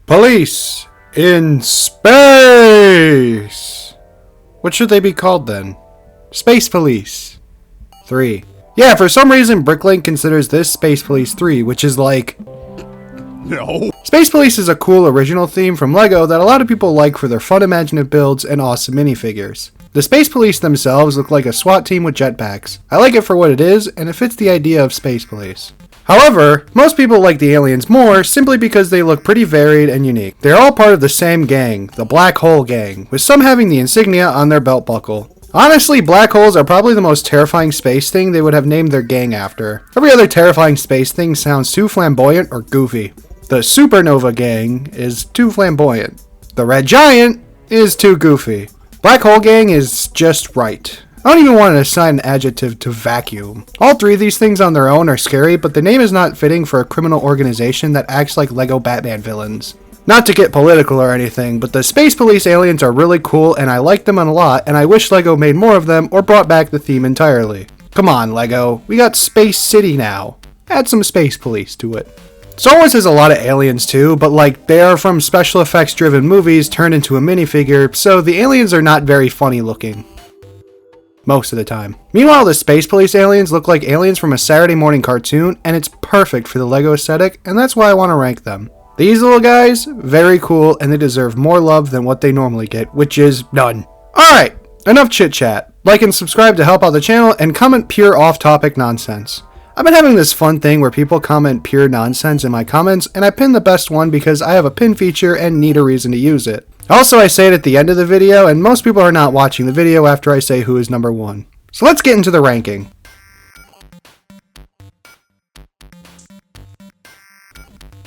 Police in space! What should they be called then? Space Police 3. Yeah, for some reason Bricklink considers this Space Police 3, which is like... No. Space Police is a cool original theme from LEGO that a lot of people like for their fun imaginative builds and awesome minifigures. The Space Police themselves look like a SWAT team with jetpacks. I like it for what it is, and it fits the idea of Space Police. However, most people like the aliens more simply because they look pretty varied and unique. They're all part of the same gang, the Black Hole Gang, with some having the insignia on their belt buckle. Honestly, black holes are probably the most terrifying space thing they would have named their gang after. Every other terrifying space thing sounds too flamboyant or goofy. The Supernova Gang is too flamboyant. The Red Giant is too goofy. Black Hole Gang is just right. I don't even want to assign an adjective to vacuum. All three of these things on their own are scary, but the name is not fitting for a criminal organization that acts like LEGO Batman villains. Not to get political or anything, but the Space Police aliens are really cool and I like them a lot, and I wish LEGO made more of them or brought back the theme entirely. Come on, LEGO. We got Space City now. Add some Space Police to it. Star Wars has a lot of aliens too, but like they are from special effects driven movies turned into a minifigure, so the aliens are not very funny looking. Most of the time. Meanwhile, the Space Police aliens look like aliens from a Saturday morning cartoon, and it's perfect for the LEGO aesthetic, and that's why I want to rank them. These little guys, very cool, and they deserve more love than what they normally get, which is none. Alright, enough chit chat. Like and subscribe to help out the channel, and comment pure off-topic nonsense. I've been having this fun thing where people comment pure nonsense in my comments, and I pin the best one because I have a pin feature and need a reason to use it. Also, I say it at the end of the video, and most people are not watching the video after I say who is number 1. So let's get into the ranking.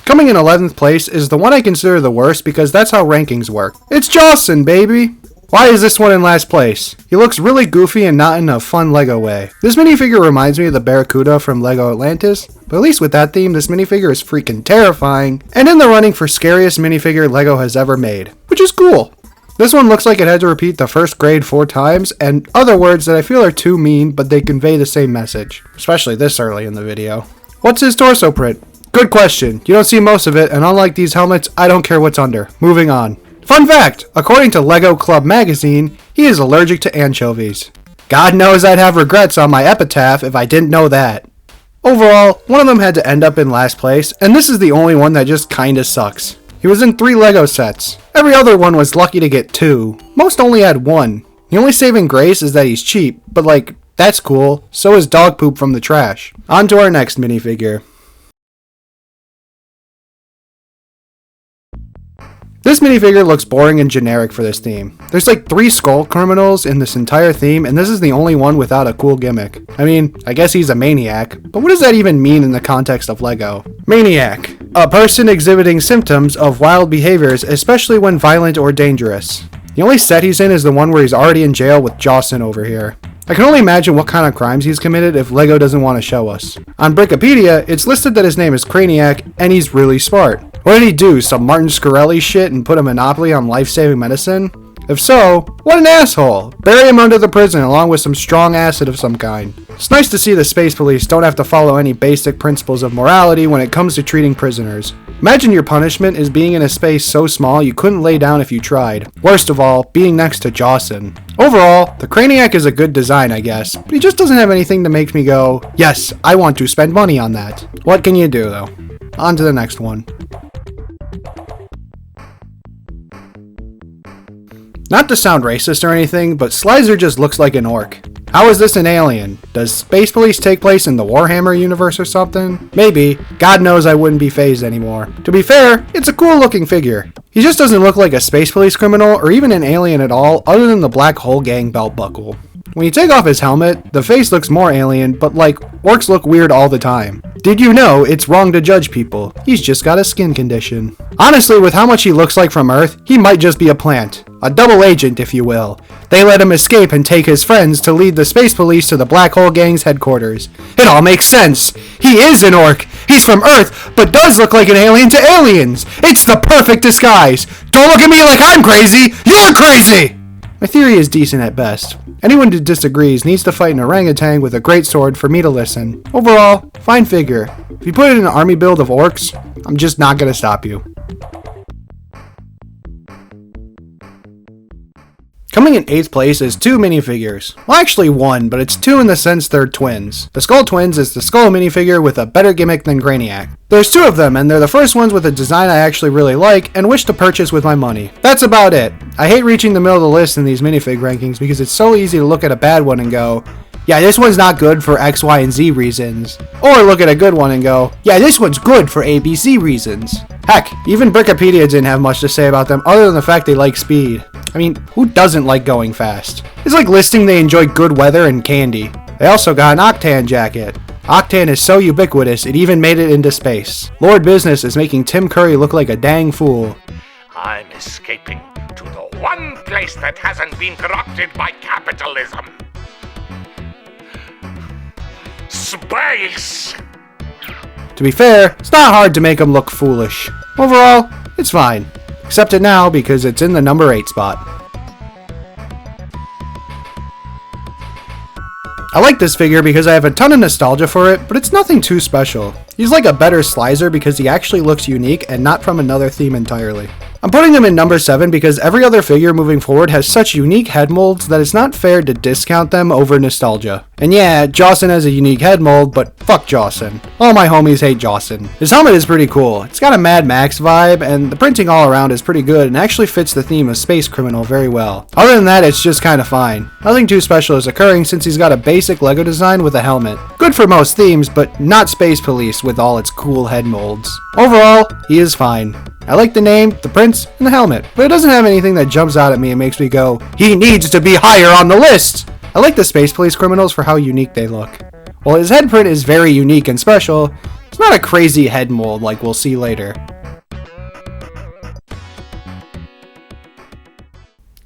Coming in 11th place is the one I consider the worst because that's how rankings work. It's Jawson, baby! Why is this one in last place? He looks really goofy and not in a fun LEGO way. This minifigure reminds me of the Barracuda from LEGO Atlantis, but at least with that theme, this minifigure is freaking terrifying, and in the running for scariest minifigure LEGO has ever made, which is cool. This one looks like it had to repeat the first grade 4 times, and other words that I feel are too mean, but they convey the same message, especially this early in the video. What's his torso print? Good question. You don't see most of it, and unlike these helmets, I don't care what's under. Moving on. Fun fact, according to LEGO Club magazine, he is allergic to anchovies. God knows I'd have regrets on my epitaph if I didn't know that. Overall, one of them had to end up in last place, and this is the only one that just kinda sucks. He was in 3 LEGO sets. Every other one was lucky to get 2. Most only had 1. The only saving grace is that he's cheap, but like, that's cool, so is dog poop from the trash. On to our next minifigure. This minifigure looks boring and generic for this theme. There's like 3 skull criminals in this entire theme, and this is the only one without a cool gimmick. I mean, I guess he's a maniac, but what does that even mean in the context of LEGO? Maniac. A person exhibiting symptoms of wild behaviors, especially when violent or dangerous. The only set he's in is the one where he's already in jail with Jawson over here. I can only imagine what kind of crimes he's committed if LEGO doesn't want to show us. On Wikipedia, it's listed that his name is Craniac, and he's really smart. What did he do, some Martin Shkreli shit and put a monopoly on life-saving medicine? If so, what an asshole! Bury him under the prison along with some strong acid of some kind. It's nice to see the Space Police don't have to follow any basic principles of morality when it comes to treating prisoners. Imagine your punishment is being in a space so small you couldn't lay down if you tried. Worst of all, being next to Jawson. Overall, the Craniac is a good design, I guess, but he just doesn't have anything to make me go, yes, I want to spend money on that. What can you do, though? On to the next one. Not to sound racist or anything, but Slizer just looks like an orc. How is this an alien? Does Space Police take place in the Warhammer universe or something? Maybe. God knows I wouldn't be fazed anymore. To be fair, it's a cool looking figure. He just doesn't look like a Space Police criminal or even an alien at all other than the Black Hole Gang belt buckle. When you take off his helmet, the face looks more alien, but like, orcs look weird all the time. Did you know it's wrong to judge people? He's just got a skin condition. Honestly, with how much he looks like from Earth, he might just be a plant. A double agent, if you will. They let him escape and take his friends to lead the Space Police to the Black Hole Gang's headquarters. It all makes sense. He is an orc. He's from Earth, but does look like an alien to aliens. It's the perfect disguise. Don't look at me like I'm crazy. You're crazy! My theory is decent at best. Anyone who disagrees needs to fight an orangutan with a great sword for me to listen. Overall, fine figure. If you put it in an army build of orcs, I'm just not gonna stop you. Coming in 8th place is 2 minifigures. Well, actually 1, but it's 2 in the sense they're twins. The Skull Twins is the Skull minifigure with a better gimmick than Brainiac. There's 2 of them, and they're the first ones with a design I actually really like and wish to purchase with my money. That's about it. I hate reaching the middle of the list in these minifig rankings because it's so easy to look at a bad one and go, yeah, this one's not good for X, Y, and Z reasons. Or look at a good one and go, yeah, this one's good for ABC reasons. Heck, even Brickopedia didn't have much to say about them other than the fact they like speed. I mean, who doesn't like going fast? It's like listing they enjoy good weather and candy. They also got an Octan jacket. Octan is so ubiquitous, it even made it into space. Lord Business is making Tim Curry look like a dang fool. I'm escaping to the one place that hasn't been corrupted by capitalism. Space! To be fair, it's not hard to make them look foolish. Overall, it's fine. Accept it now because it's in the number 8 spot. I like this figure because I have a ton of nostalgia for it, but it's nothing too special. He's like a better Slizer because he actually looks unique and not from another theme entirely. I'm putting him in number 7 because every other figure moving forward has such unique head molds that it's not fair to discount them over nostalgia. And yeah, Jawson has a unique head mold, but fuck Jawson. All my homies hate Jawson. His helmet is pretty cool. It's got a Mad Max vibe, and the printing all around is pretty good and actually fits the theme of Space Criminal very well. Other than that, it's just kinda fine. Nothing too special is occurring since he's got a basic Lego design with a helmet. Good for most themes, but not Space Police with all its cool head molds. Overall, he is fine. I like the name, the prints, and the helmet, but it doesn't have anything that jumps out at me and makes me go, he needs to be higher on the list! I like the Space Police criminals for how unique they look. While his head print is very unique and special, it's not a crazy head mold like we'll see later.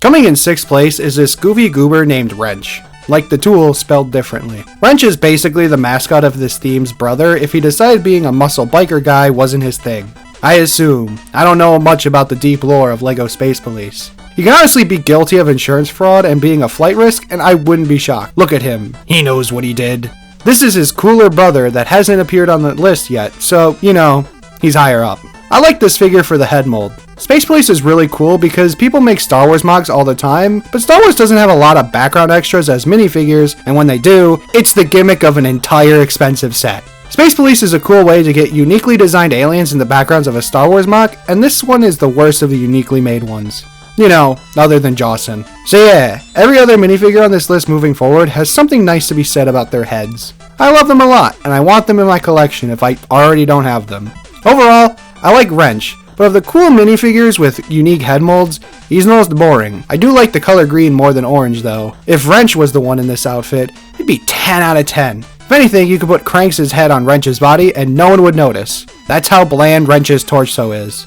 Coming in 6th place is this goofy goober named Wrench. Like the tool, spelled differently. Wrench is basically the mascot of this theme's brother if he decided being a muscle biker guy wasn't his thing. I assume. I don't know much about the deep lore of LEGO Space Police. You can honestly be guilty of insurance fraud and being a flight risk, and I wouldn't be shocked. Look at him. He knows what he did. This is his cooler brother that hasn't appeared on the list yet, so, you know, he's higher up. I like this figure for the head mold. Space Police is really cool because people make Star Wars mods all the time, but Star Wars doesn't have a lot of background extras as minifigures, and when they do, it's the gimmick of an entire expensive set. Space Police is a cool way to get uniquely designed aliens in the backgrounds of a Star Wars mock, and this one is the worst of the uniquely made ones. You know, other than Jawson. So yeah, every other minifigure on this list moving forward has something nice to be said about their heads. I love them a lot, and I want them in my collection if I already don't have them. Overall, I like Wrench, but of the cool minifigures with unique head molds, he's the most boring. I do like the color green more than orange though. If Wrench was the one in this outfit, it'd be 10 out of 10. If anything, you could put Cranks' head on Wrench's body and no one would notice. That's how bland Wrench's torso is.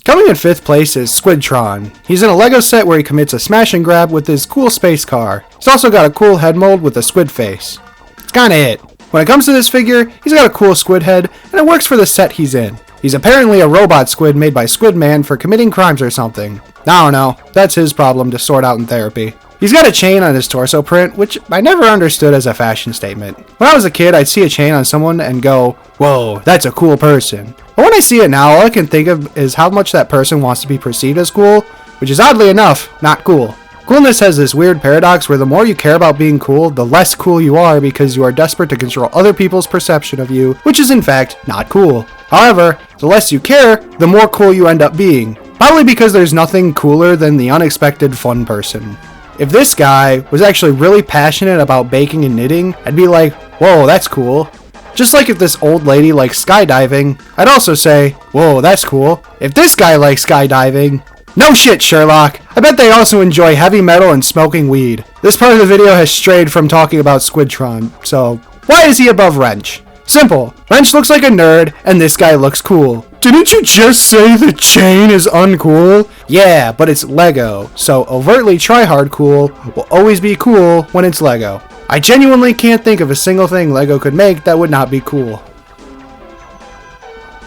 Coming in 5th place is Squidtron. He's in a LEGO set where he commits a smash and grab with his cool space car. He's also got a cool head mold with a squid face. It's kinda it. When it comes to this figure, he's got a cool squid head, and it works for the set he's in. He's apparently a robot squid made by Squidman for committing crimes or something. I don't know, that's his problem to sort out in therapy. He's got a chain on his torso print, which I never understood as a fashion statement. When I was a kid, I'd see a chain on someone and go, whoa, that's a cool person. But when I see it now, all I can think of is how much that person wants to be perceived as cool, which is oddly enough, not cool. Coolness has this weird paradox where the more you care about being cool, the less cool you are because you are desperate to control other people's perception of you, which is in fact not cool. However, the less you care, the more cool you end up being. Probably because there's nothing cooler than the unexpected fun person. If this guy was actually really passionate about baking and knitting, I'd be like, whoa, that's cool. Just like if this old lady likes skydiving, I'd also say, whoa, that's cool. If this guy likes skydiving, no shit, Sherlock. I bet they also enjoy heavy metal and smoking weed. This part of the video has strayed from talking about Squidtron, so why is he above Wrench? Simple. Wrench looks like a nerd, and this guy looks cool. Didn't you just say the chain is uncool? Yeah, but it's Lego, so overtly tryhard cool will always be cool when it's Lego. I genuinely can't think of a single thing Lego could make that would not be cool.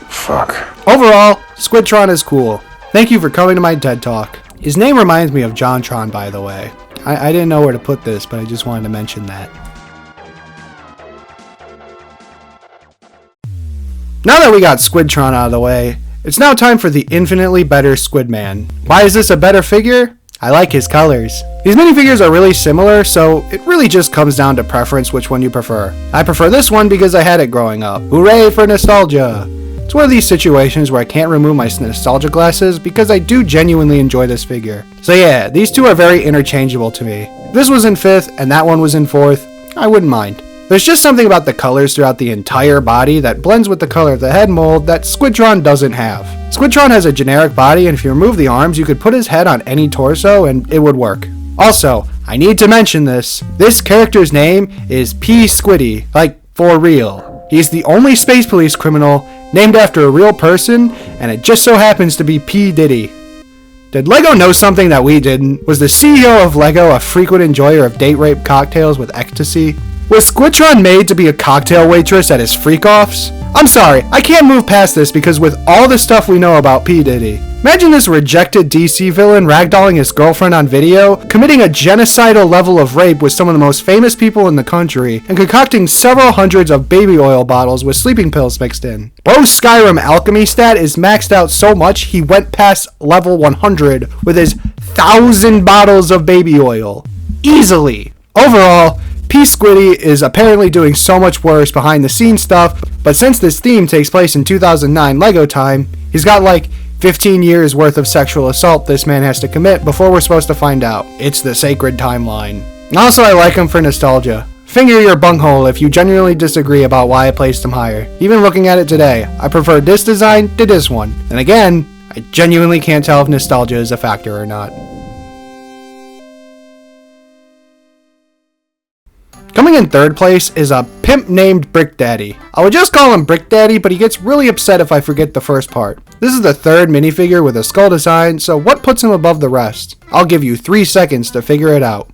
Fuck. Overall, Squidtron is cool. Thank you for coming to my TED Talk. His name reminds me of JonTron, by the way. I didn't know where to put this, but I just wanted to mention that. Now that we got Squidtron out of the way, It's now time for the infinitely better Squidman. Why is this a better figure? I like his colors. These minifigures are really similar, so it really just comes down to preference which one you prefer. I prefer this one because I had it growing up. Hooray for nostalgia! It's one of these situations where I can't remove my nostalgia glasses because I do genuinely enjoy this figure. So yeah, these two are very interchangeable to me. If this was in 5th and that one was in 4th, I wouldn't mind. There's just something about the colors throughout the entire body that blends with the color of the head mold that Squidtron doesn't have. Squidtron has a generic body, and if you remove the arms, you could put his head on any torso and it would work. Also, I need to mention this. This character's name is P. Squiddy, like for real. He's the only Space Police criminal named after a real person, and it just so happens to be P. Diddy. Did LEGO know something that we didn't? Was the CEO of LEGO a frequent enjoyer of date rape cocktails with ecstasy? Was Squidtron made to be a cocktail waitress at his freak-offs? I'm sorry, I can't move past this because with all the stuff we know about P. Diddy. Imagine this rejected DC villain ragdolling his girlfriend on video, committing a genocidal level of rape with some of the most famous people in the country, and concocting several hundreds of baby oil bottles with sleeping pills mixed in. Bro's Skyrim alchemy stat is maxed out so much he went past level 100 with his 1,000 bottles of baby oil. Easily. Overall, P. Squiddy is apparently doing so much worse behind the scenes stuff, but since this theme takes place in 2009 LEGO time, he's got like 15 years worth of sexual assault this man has to commit before we're supposed to find out. It's the sacred timeline. Also, I like him for nostalgia. Finger your bunghole if you genuinely disagree about why I placed him higher. Even looking at it today, I prefer this design to this one. And again, I genuinely can't tell if nostalgia is a factor or not. Coming in 3rd place is a pimp named Brick Daddy. I would just call him Brick Daddy, but he gets really upset if I forget the first part. This is the 3rd minifigure with a skull design, so what puts him above the rest? I'll give you 3 seconds to figure it out.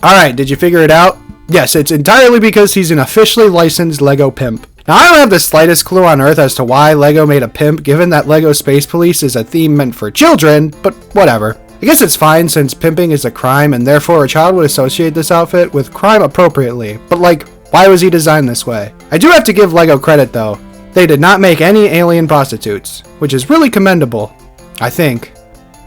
Alright, did you figure it out? Yes, it's entirely because he's an officially licensed LEGO pimp. Now, I don't have the slightest clue on earth as to why LEGO made a pimp, given that LEGO Space Police is a theme meant for children, but whatever. I guess it's fine since pimping is a crime and therefore a child would associate this outfit with crime appropriately, but like, why was he designed this way? I do have to give LEGO credit though. They did not make any alien prostitutes, which is really commendable, I think.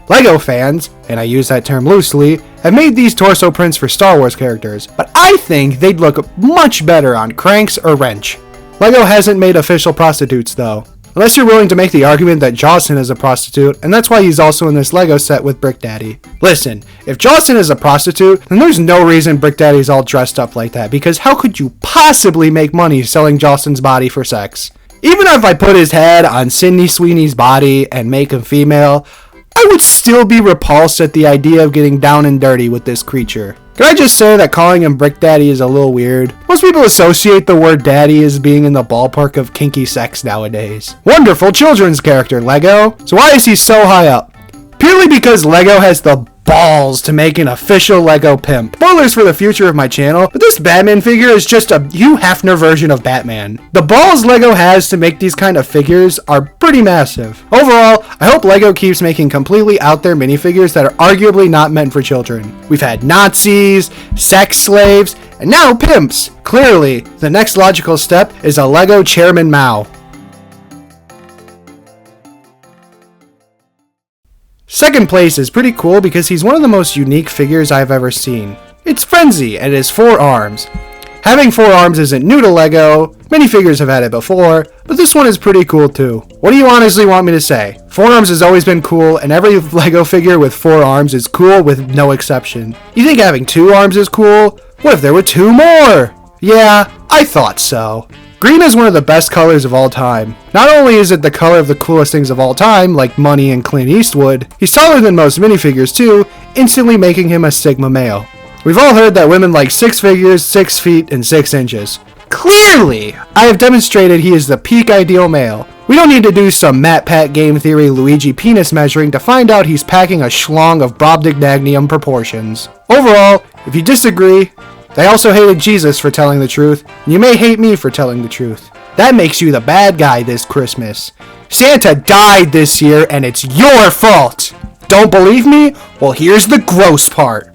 LEGO fans, and I use that term loosely, have made these torso prints for Star Wars characters, but I think they'd look much better on Cranks or Wrench. LEGO hasn't made official prostitutes though. Unless you're willing to make the argument that Jawson is a prostitute, and that's why he's also in this LEGO set with Brick Daddy. Listen, if Jawson is a prostitute, then there's no reason Brick Daddy's all dressed up like that, because how could you possibly make money selling Jawson's body for sex? Even if I put his head on Sydney Sweeney's body and make him female, I would still be repulsed at the idea of getting down and dirty with this creature. Can I just say that calling him Brick Daddy is a little weird? Most people associate the word daddy as being in the ballpark of kinky sex nowadays. Wonderful children's character, LEGO. So why is he so high up? Purely because LEGO has the balls to make an official LEGO pimp. Spoilers for the future of my channel, but this Batman figure is just a Hugh Hefner version of Batman. The balls LEGO has to make these kind of figures are pretty massive. Overall, I hope LEGO keeps making completely out there minifigures that are arguably not meant for children. We've had Nazis, sex slaves, and now pimps. Clearly, the next logical step is a LEGO Chairman Mao. Second place is pretty cool because he's one of the most unique figures I've ever seen. It's Frenzy and his 4 arms. Having 4 arms isn't new to LEGO, many figures have had it before, but this one is pretty cool too. What do you honestly want me to say? 4 arms has always been cool, and every LEGO figure with 4 arms is cool with no exception. You think having 2 arms is cool? What if there were 2 more? Yeah, I thought so. Green is one of the best colors of all time. Not only is it the color of the coolest things of all time, like money and Clint Eastwood, he's taller than most minifigures too, instantly making him a Sigma male. We've all heard that women like 6 figures, 6 feet, and 6 inches. Clearly, I have demonstrated he is the peak ideal male. We don't need to do some MatPat game theory Luigi penis measuring to find out he's packing a schlong of Brobdingnagian proportions. Overall, if you disagree, they also hated Jesus for telling the truth, and you may hate me for telling the truth. That makes you the bad guy this Christmas. Santa died this year, and it's your fault! Don't believe me? Well, here's the gross part.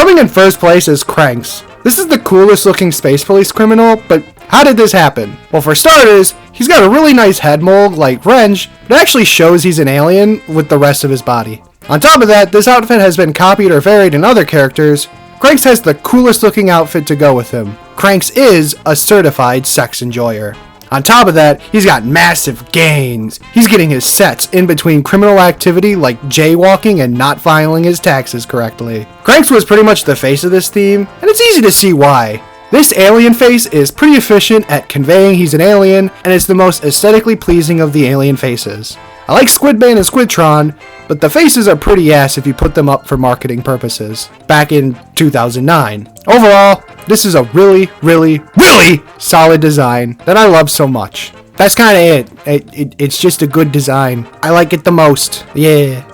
Coming in first place is Cranks. This is the coolest looking space police criminal, but how did this happen? Well, for starters, he's got a really nice head mold like Wrench, but it actually shows he's an alien with the rest of his body. On top of that, this outfit has been copied or varied in other characters. Cranks has the coolest looking outfit to go with him. Cranks is a certified sex enjoyer. On top of that, he's got massive gains. He's getting his sets in between criminal activity like jaywalking and not filing his taxes correctly. Cranks was pretty much the face of this theme, and it's easy to see why. This alien face is pretty efficient at conveying he's an alien, and it's the most aesthetically pleasing of the alien faces. I like Squidman and Squidtron, but the faces are pretty ass if you put them up for marketing purposes. Back in 2009. Overall, this is a really, really, really solid design that I love so much. That's kind of it. It's just a good design. I like it the most. Yeah.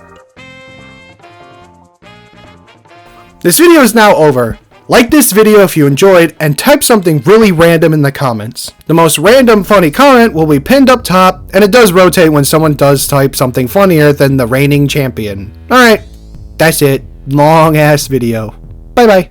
This video is now over. Like this video if you enjoyed, and type something really random in the comments. The most random funny comment will be pinned up top, and it does rotate when someone does type something funnier than the reigning champion. Alright, that's it. Long ass video. Bye bye.